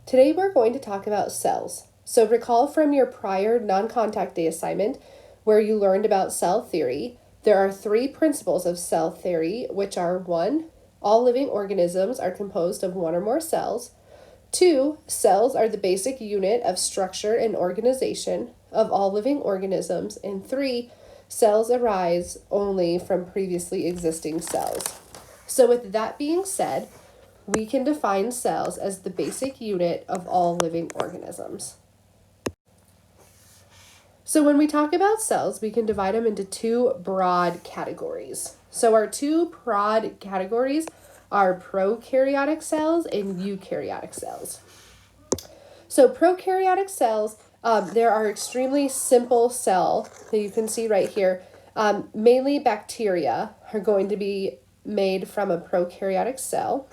Today we're going to talk about cells. So recall from your prior non-contact day assignment where you learned about cell theory, there are three principles of cell theory, which are 1, all living organisms are composed of one or more cells. 2, cells are the basic unit of structure and organization of all living organisms. And 3, cells arise only from previously existing cells. So with that being said, we can define cells as the basic unit of all living organisms. So when we talk about cells, we can divide them into two broad categories. So our two broad categories are prokaryotic cells and eukaryotic cells. So prokaryotic cells, there are extremely simple cells that you can see right here. Mainly bacteria are going to be made from a prokaryotic cell.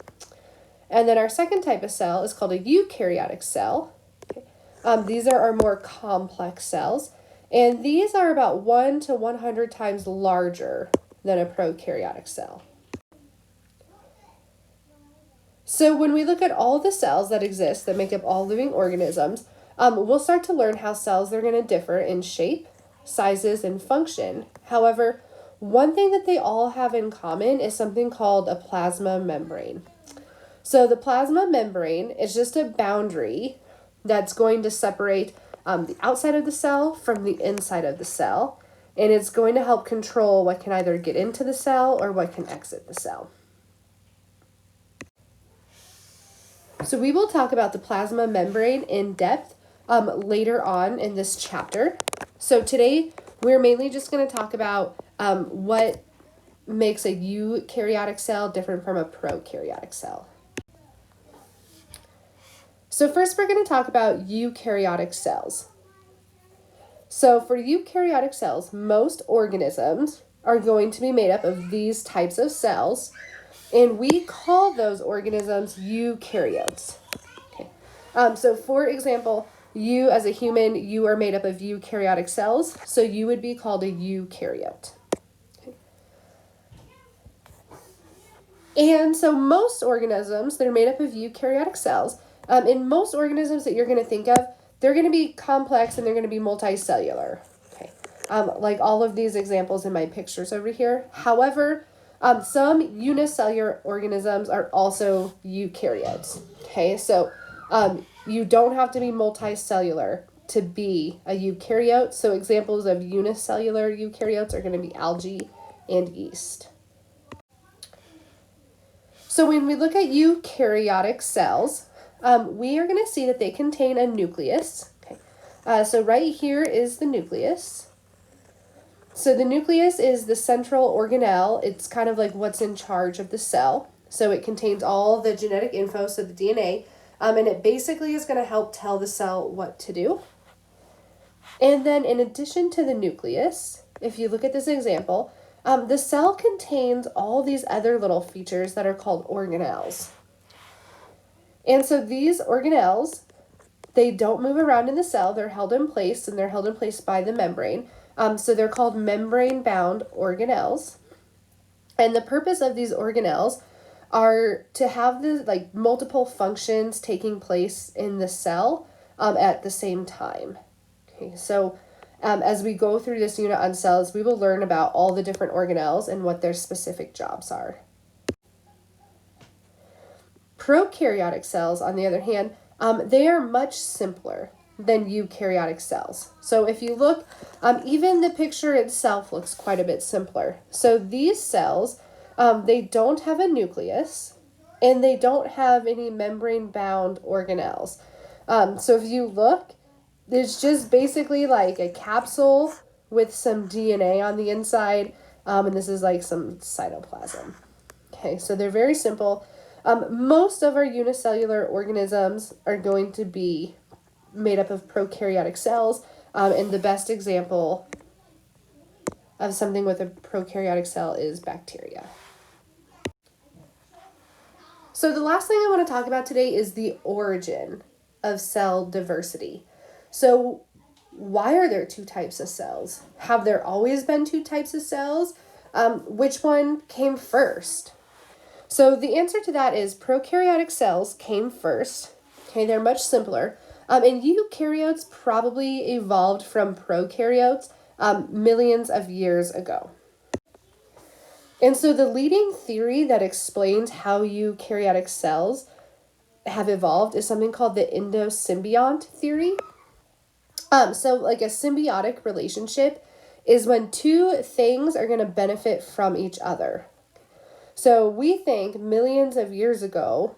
And then our second type of cell is called a eukaryotic cell. These are our more complex cells. And these are about 1 to 100 times larger than a prokaryotic cell. So when we look at all the cells that exist that make up all living organisms, we'll start to learn how cells are going to differ in shape, sizes, and function. However, one thing that they all have in common is something called a plasma membrane. So the plasma membrane is just a boundary that's going to separate the outside of the cell from the inside of the cell, and it's going to help control what can either get into the cell or what can exit the cell. So we will talk about the plasma membrane in depth later on in this chapter. So today we're mainly just going to talk about what makes a eukaryotic cell different from a prokaryotic cell. So first we're going to talk about eukaryotic cells. So for eukaryotic cells, most organisms are going to be made up of these types of cells, and we call those organisms eukaryotes. Okay. So for example, you as a human, you are made up of eukaryotic cells, so you would be called a eukaryote. Okay. And so most organisms, they're made up of eukaryotic cells. In most organisms that you're going to think of, they're going to be complex and they're going to be multicellular. Okay. Like all of these examples in my pictures over here. However, some unicellular organisms are also eukaryotes. Okay, so you don't have to be multicellular to be a eukaryote. So examples of unicellular eukaryotes are going to be algae and yeast. So when we look at eukaryotic cells, we are going to see that they contain a nucleus. Okay. So right here is the nucleus. So the nucleus is the central organelle. It's kind of like what's in charge of the cell. So it contains all the genetic info, so the DNA, and it basically is going to help tell the cell what to do. And then in addition to the nucleus, if you look at this example, the cell contains all these other little features that are called organelles. And so these organelles, they don't move around in the cell. They're held in place, and they're held in place by the membrane. So they're called membrane-bound organelles. And the purpose of these organelles are to have the multiple functions taking place in the cell at the same time. Okay, so as we go through this unit on cells, we will learn about all the different organelles and what their specific jobs are. Prokaryotic cells, on the other hand, they are much simpler than eukaryotic cells. So if you look, even the picture itself looks quite a bit simpler. So these cells, they don't have a nucleus, and they don't have any membrane-bound organelles. So if you look, it's just basically like a capsule with some DNA on the inside, and this is like some cytoplasm. Okay, so they're very simple. Most of our unicellular organisms are going to be made up of prokaryotic cells, and the best example of something with a prokaryotic cell is bacteria. So the last thing I want to talk about today is the origin of cell diversity. So why are there two types of cells? Have there always been two types of cells? Which one came first? So the answer to that is prokaryotic cells came first, Okay, they're much simpler. And eukaryotes probably evolved from prokaryotes millions of years ago. And so the leading theory that explains how eukaryotic cells have evolved is something called the endosymbiont theory. So like a symbiotic relationship is when two things are going to benefit from each other. So we think millions of years ago,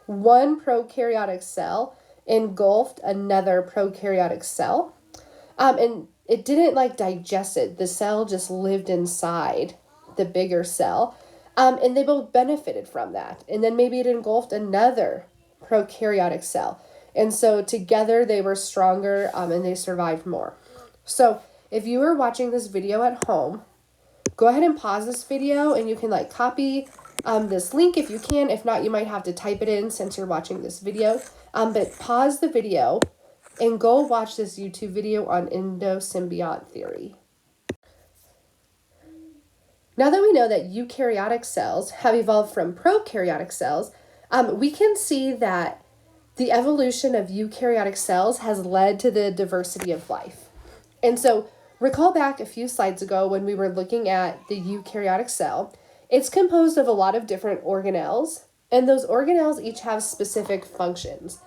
one prokaryotic cell engulfed another prokaryotic cell. And it didn't like digest it. The cell just lived inside the bigger cell. And they both benefited from that. And then maybe it engulfed another prokaryotic cell. And so together they were stronger and they survived more. So if you are watching this video at home, go ahead and pause this video and you can like copy this link if you can. If not, you might have to type it in since you're watching this video. But pause the video and go watch this YouTube video on endosymbiont theory. Now that we know that eukaryotic cells have evolved from prokaryotic cells, we can see that the evolution of eukaryotic cells has led to the diversity of life. And so recall back a few slides ago when we were looking at the eukaryotic cell. It's composed of a lot of different organelles, and those organelles each have specific functions.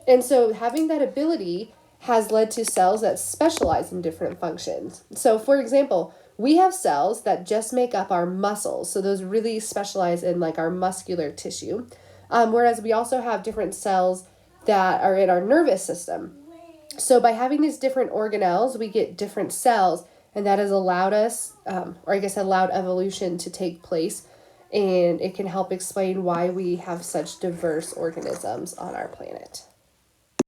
And so having that ability has led to cells that specialize in different functions. So for example, we have cells that just make up our muscles. So those really specialize in like our muscular tissue. Whereas we also have different cells that are in our nervous system. So by having these different organelles, we get different cells, and that has allowed us, allowed evolution to take place, and it can help explain why we have such diverse organisms on our planet.